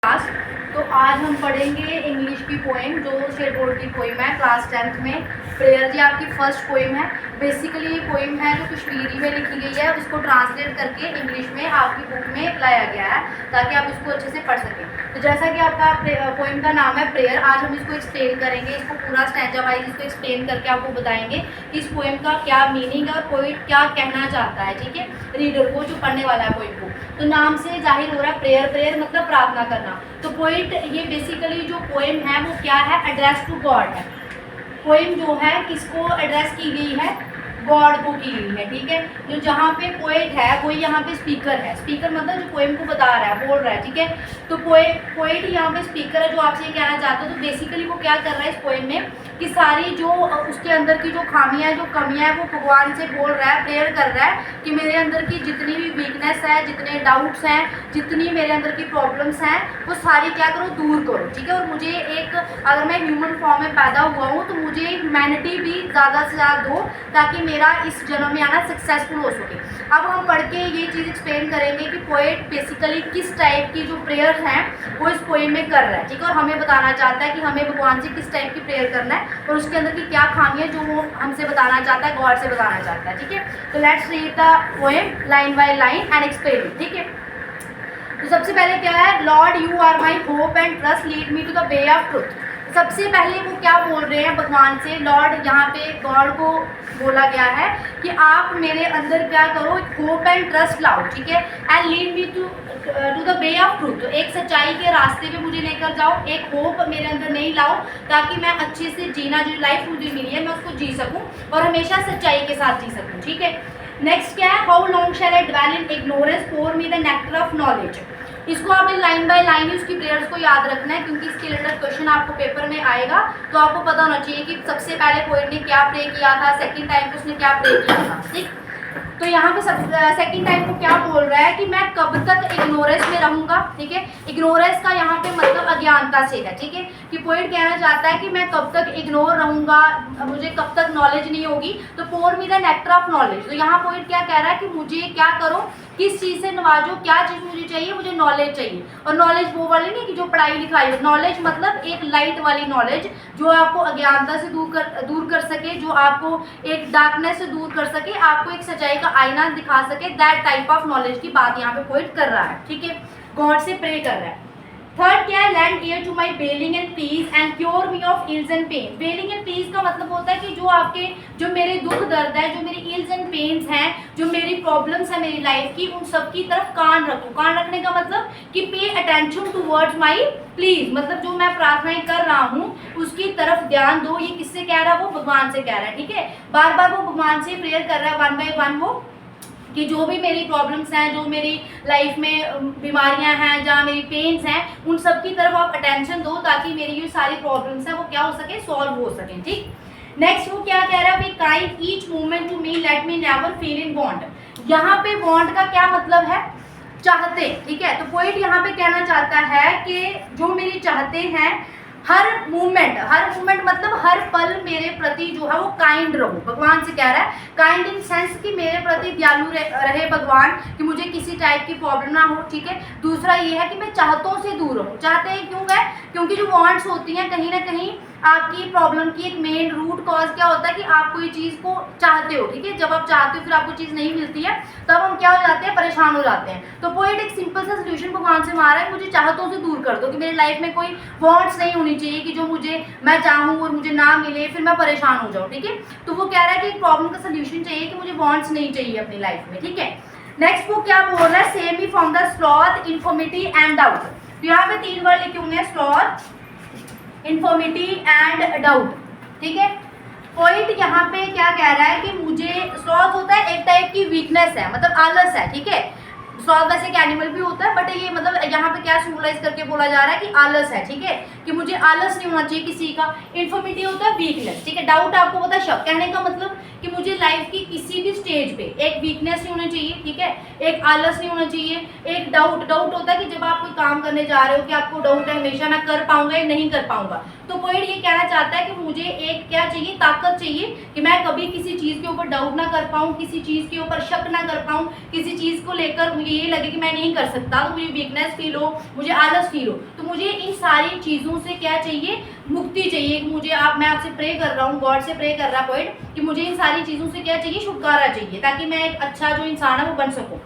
Class. तो आज हम पढ़ेंगे इंग्लिश की पोएम जो स्टेट बोर्ड की पोएम है क्लास 10th में। प्रेयर जी आपकी फर्स्ट पोएम है। बेसिकली ये पोएम है जो कश्मीरी में लिखी गई है, उसको ट्रांसलेट करके इंग्लिश में आपकी बुक में लाया गया है ताकि आप इसको अच्छे से पढ़ सकें। तो जैसा कि आपका पोएम का नाम है प्रेयर, आज हम इसको एक्सप्लेन करेंगे, इसको पूरा स्टैंजा वाइज इसको एक्सप्लेन करके आपको बताएंगे कि इस पोएम का क्या मीनिंग है और पोएट क्या कहना चाहता है, ठीक है, रीडर को जो पढ़ने वाला है पोएम को। तो नाम से जाहिर हो रहा है प्रेयर, प्रेयर मतलब प्रार्थना करना। तो पोएट ये बेसिकली जो पोएम है वो क्या है, एड्रेस टू गॉड है। पोएम जो है किसको एड्रेस की गई है, गॉड को की गई है, ठीक है। जो जहाँ पे पोएट है वो यहाँ पे स्पीकर है। स्पीकर मतलब जो पोएम को बता रहा है, बोल रहा है, ठीक है। तो पोएट यहाँ पे स्पीकर है जो आपसे ये कहना चाहता है। तो बेसिकली वो क्या कर रहा है इस पोएम में कि सारी जो उसके अंदर की जो खामियां जो कमियां है वो भगवान से बोल रहा है, प्रेयर कर रहा है कि मेरे अंदर की जितनी भी वीकनेस है, जितने डाउट्स हैं, जितनी मेरे अंदर की प्रॉब्लम्स हैं, वो सारी क्या करो, दूर करो, ठीक है। और मुझे एक, अगर मैं ह्यूमन फॉर्म में पैदा हुआ हूँ तो मुझे ह्यूमैनिटी भी ज़्यादा से ज़्यादा दो ताकि मेरा इस जन्म में आना सक्सेसफुल हो सके। अब हम पढ़ के ये चीज़ एक्सप्लेन करेंगे कि पोएट बेसिकली किस टाइप की जो प्रेयर हैं वो इस पोएम में कर रहा है, ठीक है। और हमें बताना चाहता है कि हमें भगवान से किस टाइप की प्रेयर करना है और उसके अंदर की क्या खामियां जो वो हमसे बताना चाहता है, गॉड से बताना चाहता है, ठीक है। तो let's read the poem line by line and explain, ठीक है। तो सबसे पहले क्या है, Lord you are my hope and trust, lead me to the way of truth. सबसे पहले वो क्या बोल रहे हैं भगवान से, लॉर्ड, यहाँ पे गॉड को बोला गया है कि आप मेरे अंदर क्या करो, होप एंड ट्रस्ट लाओ, ठीक है, and lead me to the way of truth. तो एक सच्चाई के रास्ते पे मुझे लेकर जाओ, एक होप मेरे अंदर नहीं लाओ ताकि मैं अच्छे से जीना, जो लाइफ मुझे मिली है मैं उसको जी सकूं और हमेशा सच्चाई के साथ जी सकूं, ठीक है। नेक्स्ट क्या है, how long shall I dwell in ignorance, pour me the nectar of knowledge. इसको आपने लाइन बाय लाइन ही उसकी प्रेयर्स को याद रखना है क्योंकि इसके रिलेटेड क्वेश्चन आपको पेपर में आएगा। तो आपको पता होना चाहिए कि सबसे पहले पोएट ने क्या प्रे किया था, सेकंड टाइम पे उसने क्या प्रे किया था, ठीक। तो यहाँ पे सेकंड टाइम को क्या बोल रहा है कि मैं कब तक इग्नोरेंस में रहूँगा, ठीक है। इग्नोरेंस का यहाँ पे मतलब अज्ञानता से है, ठीक है, कि पोएट कहना चाहता है कि मैं कब तक इग्नोर रहूँगा, मुझे कब तक नॉलेज नहीं होगी। तो pour me the nectar of knowledge. तो यहाँ पोएट क्या कह रहा है कि मुझे क्या करो, किस चीज़ से नवाजो, क्या चीज़ मुझे चाहिए, मुझे नॉलेज चाहिए। और नॉलेज वो वाली नहीं कि जो पढ़ाई लिखाई, नॉलेज मतलब एक लाइट वाली नॉलेज जो आपको अज्ञानता से दूर कर सके, जो आपको एक डार्कनेस से दूर कर सके, आपको एक सच्चाई का आईना दिखा सके। दैट टाइप ऑफ नॉलेज की बात यहाँ पे पोएट कर रहा है, ठीक है, गॉड से प्रे कर रहा है। थर्ड क्या है, lend ear to my wailing and peace and cure me of ills and pain. Wailing and peace का मतलब होता है कि जो आपके, जो मेरे दुख दर्द है, जो मेरी इल्स एंड पेन्स हैं, जो मेरी प्रॉब्लम्स है मेरी लाइफ की, उन सब की तरफ कान रखो। कान रखने का मतलब कि pay attention towards my please, मतलब जो मैं प्रार्थनाएं कर रहा हूँ उसकी तरफ ध्यान दो। ये किससे कह रहा है, वो भगवान से कह रहा है, ठीक है। बार बार वो भगवान से प्रेयर कर रहा है वन बाय वन, वो कि जो भी मेरी प्रॉब्लम्स हैं, जो मेरी लाइफ में बीमारियां हैं, जहाँ मेरी पेन्स हैं, उन सब की तरफ आप अटेंशन दो ताकि मेरी जो सारी प्रॉब्लम्स हैं वो क्या हो सके, सॉल्व हो सके, ठीक। नेक्स्ट वो क्या कह रहा है, kind each movement to me, let me never feel in bond. यहाँ पे बॉन्ड का क्या मतलब है, चाहते, ठीक है। तो पोएट यहाँ पे कहना चाहता है कि जो मेरी चाहते हैं, हर मूवमेंट मतलब हर पल मेरे प्रति जो है वो काइंड रहो। भगवान से कह रहा है काइंड इन सेंस कि मेरे प्रति दयालु रहे भगवान, कि मुझे किसी टाइप की प्रॉब्लम ना हो, ठीक है। दूसरा ये है कि मैं चाहतों से दूर रहूँ। चाहते हैं क्यों गए, क्योंकि जो वांट्स होती हैं कहीं ना कहीं आपकी प्रॉब्लम की एक मेन रूट कॉज क्या होता है कि आप कोई चीज़ को चाहते हो, ठीक है। जब आप चाहते हो फिर आपको चीज़ नहीं मिलती है तब हम क्या हो जाते हैं, परेशान हो जाते हैं। तो पोएट एक सिंपल सा सोल्यूशन भगवान से मारा है, मुझे चाहतों से दूर कर दो, कि मेरी लाइफ में कोई वांट्स नहीं होनी चाहिए कि जो मुझे मैं चाहूँ और मुझे ना मिले फिर मैं परेशान हो जाऊँ, ठीक है। तो वो कह रहा है कि एक प्रॉब्लम का सोल्यूशन चाहिए कि मुझे वांट्स नहीं चाहिए अपनी लाइफ में, ठीक है। नेक्स्ट वो क्या बोल रहा है, save me from the sloth, infirmity and doubt. तो यहाँ पे 3 वर्ड लिखे हुए हैं, स्लॉथ, इन्फॉर्मिटी एंड डाउट, ठीक है। पोएट यहाँ पे क्या कह रहा है कि मुझे, स्लॉथ होता है एक टाइप की वीकनेस है, मतलब आलस है, ठीक है। स्लॉथ वैसे एक एनिमल भी होता है बट ये मतलब यहाँ पे क्या सिंबलाइज करके बोला जा रहा है कि आलस है, ठीक है, कि मुझे आलस नहीं होना चाहिए किसी का। इन्फॉर्मिटी होता है वीकनेस, ठीक है। डाउट आपको पता है शक, कहने का मतलब कि मुझे लाइफ की किसी भी स्टेज पे एक वीकनेस नहीं होना चाहिए, ठीक है, एक आलस नहीं होना चाहिए, एक डाउट होता है कि जब आप कोई काम करने जा रहे हो कि आपको डाउट है हमेशा मैं कर पाऊंगा या नहीं कर पाऊंगा, तो पोएट ये कहना चाहता है कि मुझे एक क्या चाहिए, ताकत चाहिए कि मैं कभी किसी चीज़ के ऊपर डाउट ना कर पाऊँ, किसी चीज़ के ऊपर शक ना कर पाऊँ, किसी चीज़ को लेकर मुझे ये लगे कि मैं नहीं कर सकता, तो मुझे वीकनेस फील हो, मुझे आलस फील हो, तो मुझे इन सारी चीज़ों से क्या चाहिए, मुक्ति चाहिए। मुझे मैं आपसे प्रे कर रहा हूँ, गॉड से प्रे कर रहा पोएट कि मुझे इन सारी चीज़ों से क्या चाहिए, छुटकारा चाहिए, ताकि मैं एक अच्छा जो इंसान है वो बन सकूँ।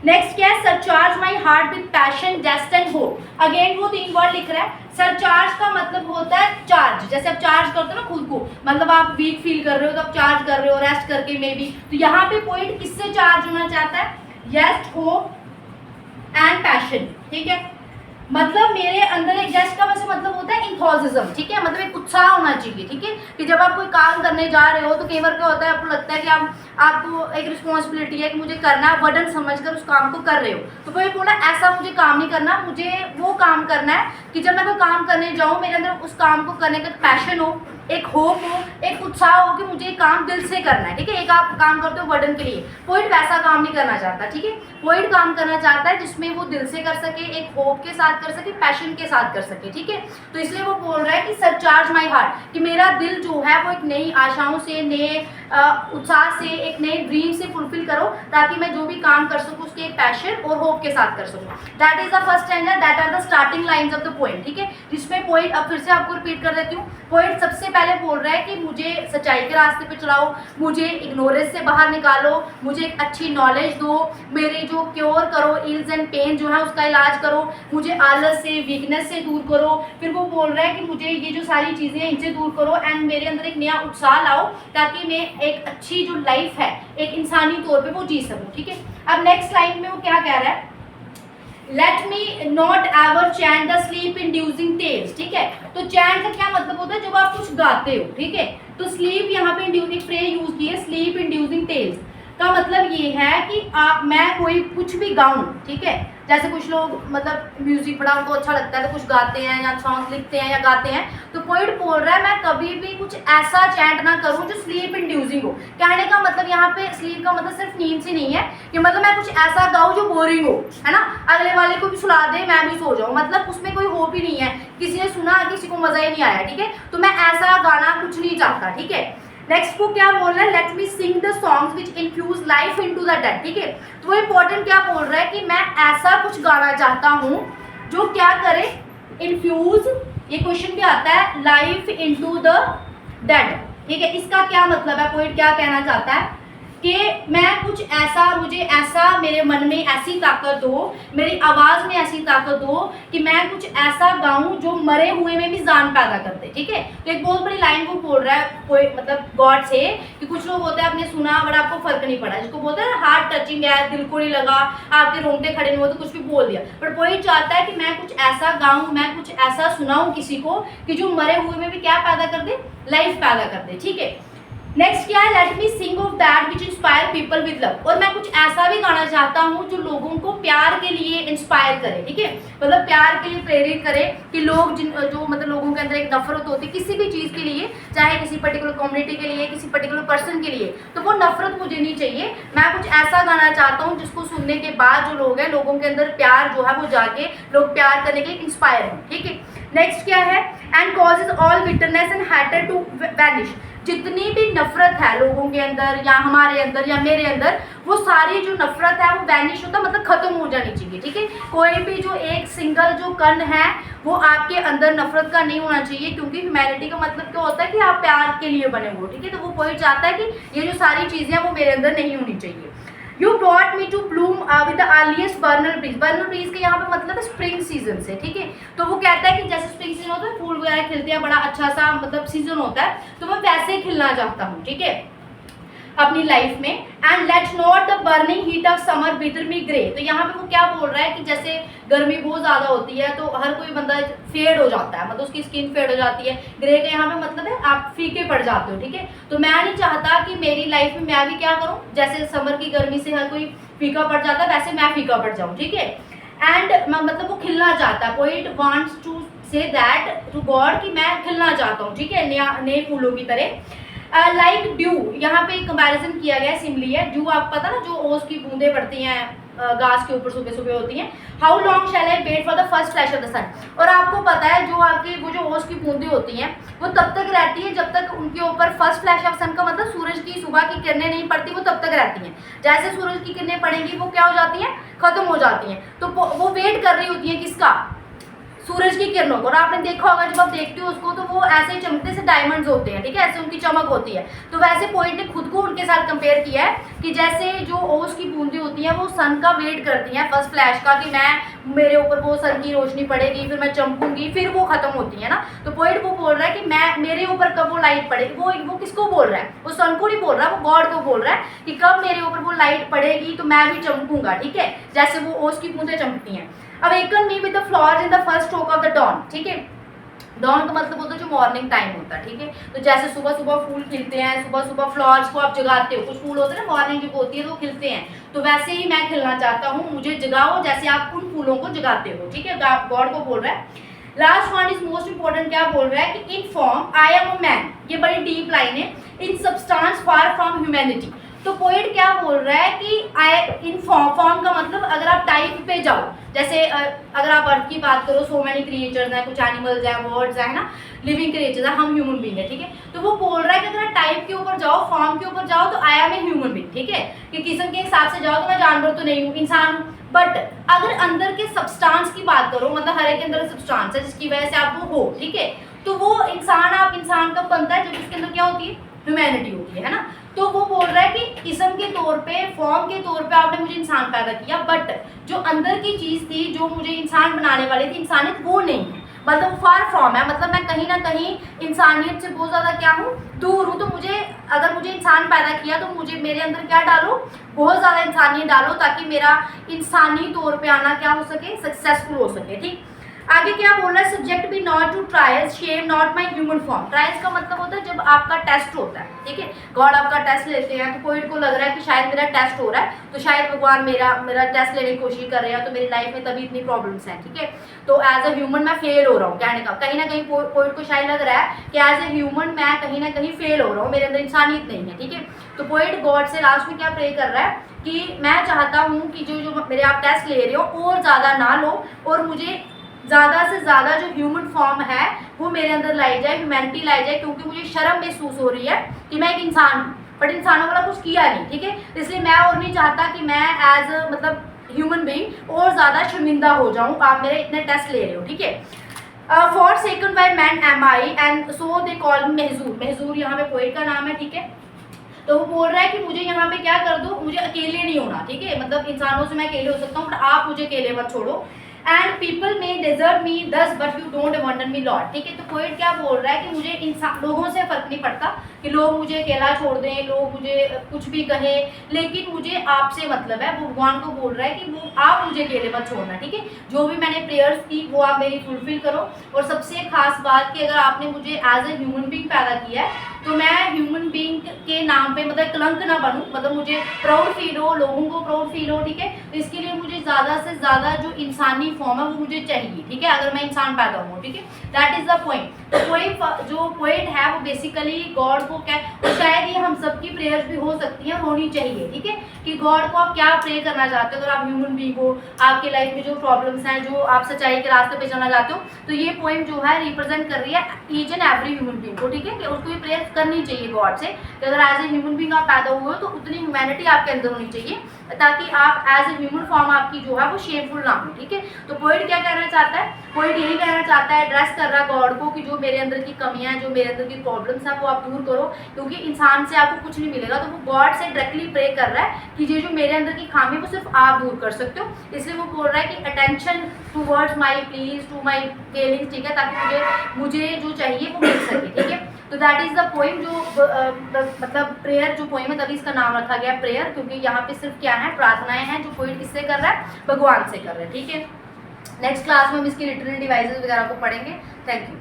नेक्स्ट क्या है, surcharge my heart with passion zest and hope. Again वो 3 वर्ड लिख रहा है। सरचार्ज का मतलब होता है चार्ज, जैसे आप चार्ज करते हो ना खुद को, मतलब आप वीक फील कर रहे हो तो आप चार्ज कर रहे हो रेस्ट करके मे बी, तो यहाँ पे पोएट किससे चार्ज होना चाहता है, जेस्ट होप एंड पैशन, ठीक है। मतलब मेरे अंदर एक जेस्ट का वैसे मतलब होता है इंथुसिज्म, ठीक है, मतलब एक उत्साह होना चाहिए, ठीक है, कि जब आप कोई काम करने जा रहे हो तो कई बार क्या होता है, आपको लगता है कि आपको एक रिस्पॉन्सिबिलिटी है कि मुझे करना है, वर्डन समझकर उस काम को कर रहे हो, तो कोई बोला ऐसा मुझे काम नहीं करना, मुझे वो काम करना है कि जब मैं कोई काम करने जाऊँ मेरे अंदर उस काम को करने का पैशन हो, एक होप हो, एक उत्साह हो कि मुझे काम दिल से करना है, ठीक है। एक आप काम करते हो वर्डन के लिए, पोएट वैसा काम नहीं करना चाहता, ठीक है। पोएट काम करना चाहता है जिसमें वो दिल से कर सके, एक होप के साथ कर सके, पैशन के साथ कर सके, ठीक है। तो इसलिए वो बोल रहा है कि सरचार्ज माई हार्ट, कि मेरा दिल जो है वो एक नई आशाओं से, नए उत्साह से, एक नए ड्रीम से फुलफिल करो, ताकि मैं जो भी काम कर सकूँ उसके एक पैशन और होप के साथ कर सकूँ। That is the first stanza, that are the starting lines of the poem, ठीक है, जिसमें पोएट, अब फिर से आपको रिपीट कर देती हूँ, पोएट सबसे पहले बोल रहा है कि मुझे सच्चाई के रास्ते पे चलाओ, मुझे इग्नोरेंस से बाहर निकालो, मुझे एक अच्छी नॉलेज दो, मेरे जो क्योर करो, इल्स एंड पेन जो है उसका इलाज करो, मुझे आलस से, वीकनेस से दूर करो। फिर वो बोल रहा है कि मुझे ये जो सारी चीज़ें हैं इनसे दूर करो एंड मेरे अंदर एक नया उत्साह लाओ, ताकि मैं एक अच्छी जो लाइफ है एक इंसानी तौर पे वो जी सकूँ, ठीक है। अब नेक्स्ट लाइन में वो क्या कह रहा है, let me not ever chant the sleep inducing tales, ठीक है। तो चैंट का क्या मतलब होता है, जब आप कुछ गाते हो, ठीक है, तो स्लीप यहाँ पे एक फ्रेज यूज की है, स्लीप इंड्यूसिंग टेल्स का मतलब ये है कि मैं कोई कुछ भी गाऊं, ठीक है, जैसे कुछ लोग मतलब म्यूजिक बड़ा उनको अच्छा लगता है तो कुछ गाते हैं या सॉन्ग लिखते हैं या गाते हैं, तो पोएट बोल रहा है मैं कभी भी कुछ ऐसा चैंट ना करूं जो स्लीप इंड्यूसिंग हो। कहने का मतलब यहाँ पे स्लीप का मतलब सिर्फ नींद से नहीं है, कि मतलब मैं कुछ ऐसा गाऊं जो बोरिंग हो, है ना, अगले वाले को भी सुना दे मैं भी सो जाऊं, मतलब उसमें कोई होप ही नहीं है, किसी ने सुना किसी को मजा ही नहीं आया, ठीक है, तो मैं ऐसा गाना कुछ नहीं चाहता, ठीक है। नेक्स्ट को क्या बोल रहा है, let me sing the songs which infuse life into the dead, ठीक है। तो वो इंपॉर्टेंट क्या बोल रहा है कि मैं ऐसा कुछ गाना चाहता हूँ जो क्या करे, इन्फ्यूज, ये क्वेश्चन भी आता है, लाइफ इनटू द डेड, ठीक है। इसका क्या मतलब है, पोएट क्या कहना चाहता है कि मैं कुछ ऐसा, मुझे ऐसा, मेरे मन में ऐसी ताकत हो, मेरी आवाज़ में ऐसी ताकत हो कि मैं कुछ ऐसा गाऊं जो मरे हुए में भी जान पैदा कर दे, ठीक है। तो एक बहुत बड़ी लाइन वो बोल रहा है कोई मतलब गॉड से, कि कुछ लोग होते हैं आपने सुना बट आपको फर्क नहीं पड़ा, जिसको बोलते हैं हार्ट टचिंग है, दिल को नहीं लगा, आपके रोंगटे खड़े नहीं हुए तो कुछ भी बोल दिया, बट पोएट चाहता है कि मैं कुछ ऐसा गाऊं, मैं कुछ ऐसा सुनाऊं किसी को कि जो मरे हुए में भी क्या पैदा कर दे, लाइफ पैदा कर दे, ठीक है। नेक्स्ट क्या है, let me sing of that which inspire people with love, और मैं कुछ ऐसा भी गाना चाहता हूँ जो लोगों को प्यार के लिए इंस्पायर करे, ठीक है, मतलब प्यार के लिए प्रेरित करे, कि लोग जो मतलब लोगों के अंदर एक नफरत होती है किसी भी चीज़ के लिए, चाहे किसी पर्टिकुलर कम्युनिटी के लिए, किसी पर्टिकुलर पर्सन के लिए, तो वो नफरत मुझे नहीं चाहिए, मैं कुछ ऐसा गाना चाहता हूँ जिसको सुनने के बाद जो लोग हैं, लोगों के अंदर प्यार जो है वो जाके लोग प्यार करने के लिए इंस्पायर हों, ठीक है। नेक्स्ट क्या है, and causes all bitterness and hatred to vanish, जितनी भी नफरत है लोगों के अंदर या हमारे अंदर या मेरे अंदर, वो सारी जो नफरत है वो वैनिश होता, मतलब खत्म हो जानी चाहिए, ठीक है। कोई भी जो एक सिंगल जो कण है वो आपके अंदर नफरत का नहीं होना चाहिए, क्योंकि ह्यूमैनिटी का मतलब क्या होता है कि आप प्यार के लिए बने हो, ठीक है। तो वो पोएट चाहता है कि ये जो सारी चीज़ें हैं वो मेरे अंदर नहीं होनी चाहिए। You brought me to bloom with the earliest vernal breeze, vernal breeze के यहाँ पे मतलब है स्प्रिंग सीजन से, ठीक है। तो वो कहता है कि जैसे स्प्रिंग सीजन होता है, फूल वगैरह खिलते हैं, बड़ा अच्छा सा मतलब सीजन होता है, तो मैं वैसे खिलना चाहता हूँ, ठीक है, अपनी लाइफ में। And let not the burning heat of summer bitter me grey, तो यहाँ पे वो क्या बोल रहा है कि जैसे गर्मी बहुत ज़्यादा होती है तो हर कोई बंदा फेड हो जाता है, मतलब उसकी स्किन फेड हो जाती है, ग्रे का यहाँ पे मतलब है आप फीके पड़ जाते हो, ठीक है। तो मैं नहीं चाहता कि मेरी लाइफ में मैं भी क्या करूँ, जैसे समर की गर्मी से हर कोई फीका पड़ जाता है वैसे मैं फीका पड़ जाऊँ, ठीक है। एंड मतलब वो खिलना चाहता है, poet wants to say that to God कि मैं खिलना चाहता हूँ, ठीक है, नए फूलों की तरह। लाइक ड्यू, यहाँ पे कंपैरिजन किया गया है, सिमिली है। ड्यू आप पता ना, जो ओस की बूंदें पड़ती हैं घास के ऊपर सुबह सुबह होती हैं। How long shall I wait for the first flash of the sun. और आपको पता है जो आपकी वो जो ओस की बूंदें होती हैं वो तब तक रहती है जब तक उनके ऊपर फर्स्ट फ्लैश ऑफ सन का मतलब सूरज की सुबह की किरणें नहीं पड़ती, वो तब तक रहती हैं। जैसे सूरज की किरणें पड़ेंगी वो क्या हो जाती हैं, खत्म हो जाती हैं। तो वो वेट कर रही होती है किसका, सूरज की किरणों को। और आपने देखा होगा जब आप देखते हो उसको तो वो ऐसे ही चमकते से डायमंड्स होते हैं, ठीक है, ऐसे उनकी चमक होती है। तो वैसे पोइट ने खुद को उनके साथ कंपेयर किया है कि जैसे जो ओस की बूंदें होती हैं वो सन का वेट करती हैं फर्स्ट फ्लैश का, कि मैं मेरे ऊपर वो सन की रोशनी पड़ेगी, फिर मैं चमकूंगी, फिर वो खत्म होती है ना। तो पोइट वो बोल रहा है कि मैं मेरे ऊपर कब वो लाइट पड़ेगी, वो किसको बोल रहा है, वो सन को नहीं बोल रहा, वो गॉड को बोल रहा है कि कब मेरे ऊपर वो लाइट पड़ेगी तो मैं भी चमकूंगा, ठीक है, जैसे वो ओस की बूंदें चमकती हैं। Awaken me with the flowers in the first stroke of the dawn, ठीक है। डॉन का मतलब होता है जो मॉर्निंग टाइम होता है, ठीक है। तो जैसे सुबह सुबह फूल खिलते हैं, सुबह सुबह फ्लावर्स को आप जगाते हो, कुछ फूल होते हैं ना मॉर्निंग जब होती है तो वो खिलते हैं, तो वैसे ही मैं खिलना चाहता हूँ, मुझे जगाओ जैसे आप उन फूलों को जगाते हो, ठीक है, गॉड को बोल रहा है। Last one is most important, क्या बोल रहा है कि in form I am a man, ये बड़ी डीप लाइन है। इन सब्सटेंस फार फ्रॉम ह्यूमैनिटी, तो पोएट क्या बोल रहा है कि आई इन फॉर्म का मतलब अगर आप टाइप पे जाओ, जैसे अगर आप अर्थ की बात करो, सो मैनी क्रिएचर्स हैं, कुछ एनिमल्स हैं, बर्ड्स हैं ना, लिविंग क्रिएचर्स हैं, हम ह्यूमन बीइंग है, ठीक है। तो वो बोल रहा है कि अगर टाइप के ऊपर जाओ, फॉर्म के ऊपर जाओ तो I am a human being, ठीक है, कि किस्म के हिसाब से जाओ तो मैं जानवर तो नहीं हूँ, इंसान हूँ। बट अगर अंदर के सब्सटेंस की बात करो, मतलब हर एक के अंदर सब्सटेंस है जिसकी वजह से आप वो हो, ठीक है, तो वो इंसान, आप इंसान कब बनता है जब उसके अंदर क्या होती है, ह्यूमैनिटी होती है ना। तो वो बोल रहा है कि किस्म के तौर पे, फॉर्म के तौर पे आपने मुझे इंसान पैदा किया, बट जो अंदर की चीज़ थी, जो मुझे इंसान बनाने वाली थी, इंसानियत, वो नहीं है, मतलब फार फ्रॉम है, मतलब मैं कहीं ना कहीं इंसानियत से बहुत ज़्यादा क्या हूँ, दूर हूँ। तो मुझे, अगर मुझे इंसान पैदा किया तो मुझे मेरे अंदर क्या डालो, बहुत ज़्यादा इंसानियत डालो, ताकि मेरा इंसानी तौर पे आना क्या हो सके, सक्सेसफुल हो सके, ठीक। आगे क्या बोल रहा है, subject be not to trials, shame not my human form. Trials का मतलब होता है जब आपका टेस्ट होता है, ठीक है, गॉड आपका टेस्ट लेते हैं, तो पोएट को लग रहा है कि शायद मेरा टेस्ट हो रहा है, तो शायद भगवान मेरा टेस्ट लेने की कोशिश कर रहे हैं, तो मेरी लाइफ में तभी इतनी प्रॉब्लम्स हैं, ठीक है। तो एज अ ह्यूमन मैं फेल हो रहा हूँ, कहने का कहीं ना कहीं पोएट को शायद लग रहा है कि एज ए ह्यूमन मैं कहीं ना कहीं फेल हो रहा हूँ, मेरे अंदर इंसानियत नहीं है, ठीक है। तो पोएट गॉड से लास्ट में क्या प्रे कर रहा है कि मैं चाहता हूँ कि जो मेरे आप टेस्ट ले रहे हो और ज़्यादा ना लो, और मुझे ज़्यादा से ज़्यादा जो ह्यूमन फॉर्म है वो मेरे अंदर लाई जाए, ह्यूमैनिटी लाई जाए, क्योंकि मुझे शर्म महसूस हो रही है कि मैं एक इंसान हूँ, बट इंसानों वाला कुछ किया नहीं, ठीक है। इसलिए मैं और नहीं चाहता कि मैं एज मतलब ह्यूमन बीइंग और ज़्यादा शर्मिंदा हो जाऊँ, आप मेरे इतने टेस्ट ले रहे हो, ठीक है। For second by man am I and so they call Mahjoor, Mahjoor यहाँ पे पोएट का नाम है, ठीक है। तो वो बोल रहा है कि मुझे यहाँ पे क्या कर दो, मुझे अकेले नहीं होना, ठीक है, मतलब इंसानों से मैं अकेले हो सकता हूँ, बट आप मुझे अकेले मत छोड़ो। एंड पीपल में डिजर्व मी दस but you don't abandon me lot, ठीक है। तो पोएट क्या बोल रहा है कि मुझे इंसान, लोगों से फर्क नहीं पड़ता कि लोग मुझे अकेला छोड़ दें, लोग मुझे कुछ भी कहें, लेकिन मुझे आपसे मतलब है। वो भगवान को बोल रहा है कि वो आप मुझे अकेले मत छोड़ना, ठीक है, जो भी मैंने प्रेयर्स की वो आप मेरी फुलफिल करो। और सबसे खास बात कि अगर आपने मुझे एज ए ह्यूमन बीइंग पैदा किया है तो मैं ह्यूमन बीइंग के नाम पे मतलब कलंक ना बनूं, मतलब मुझे प्राउड फील हो, लोगों को प्राउड फील हो, ठीक है। तो इसके लिए मुझे ज़्यादा से ज़्यादा जो इंसानी फॉर्म है वो मुझे चाहिए, ठीक है, अगर मैं इंसान पैदा हूँ, ठीक है, दैट इज़ द पॉइंट। तो पोएट जो पोएट है वो बेसिकली गॉड को क्या, और शायद ये हम सबकी प्रेयर्स भी हो सकती हैं, होनी चाहिए, ठीक है, कि गॉड को आप क्या प्रे करना चाहते हो। अगर आप ह्यूमन बीइंग हो, आपके लाइफ में जो प्रॉब्लम्स हैं, जो आप सच्चाई के रास्ते पे चलना चाहते हो, तो ये पोएम जो है रिप्रेजेंट कर रही है each and every human being को, ठीक है, कि उसको ये प्रेयर करनी चाहिए गॉड से कि अगर एज ए ह्यूमन बीइंग आप पैदा हुए हो तो उतनी ह्यूमैनिटी आपके अंदर होनी चाहिए, ताकि आप एज ए ह्यूमन फॉर्म आपकी जो है वो शेमफुल ना हो, ठीक है। तो पोएट क्या कहना चाहता है, पोएट यही कहना चाहता है, एड्रेस कर रहा है गॉड को कि जो मेरे अंदर की कमियां हैं, जो मेरे अंदर की प्रॉब्लम्स हैं वो आप दूर करो, क्योंकि इंसान से आपको कुछ नहीं मिलेगा। तो वो गॉड से डायरेक्टली प्रे कर रहा है कि ये जो मेरे अंदर की खामी वो सिर्फ आप दूर कर सकते हो। इसलिए वो बोल रहा है कि attention towards my pleas to my feelings, ठीक है, ताकि मुझे जो चाहिए वो मिल सके, ठीक है। तो दैट इज़ द पोइम, जो मतलब प्रेयर जो पोइम है, तभी इसका नाम रखा गया प्रेयर, क्योंकि यहाँ पे सिर्फ क्या है, प्रार्थनाएं हैं जो पोइट किससे कर रहा है, भगवान से कर रहा है, ठीक है। नेक्स्ट क्लास में हम इसकी लिटरल डिवाइसेस वगैरह को पढ़ेंगे। Thank you.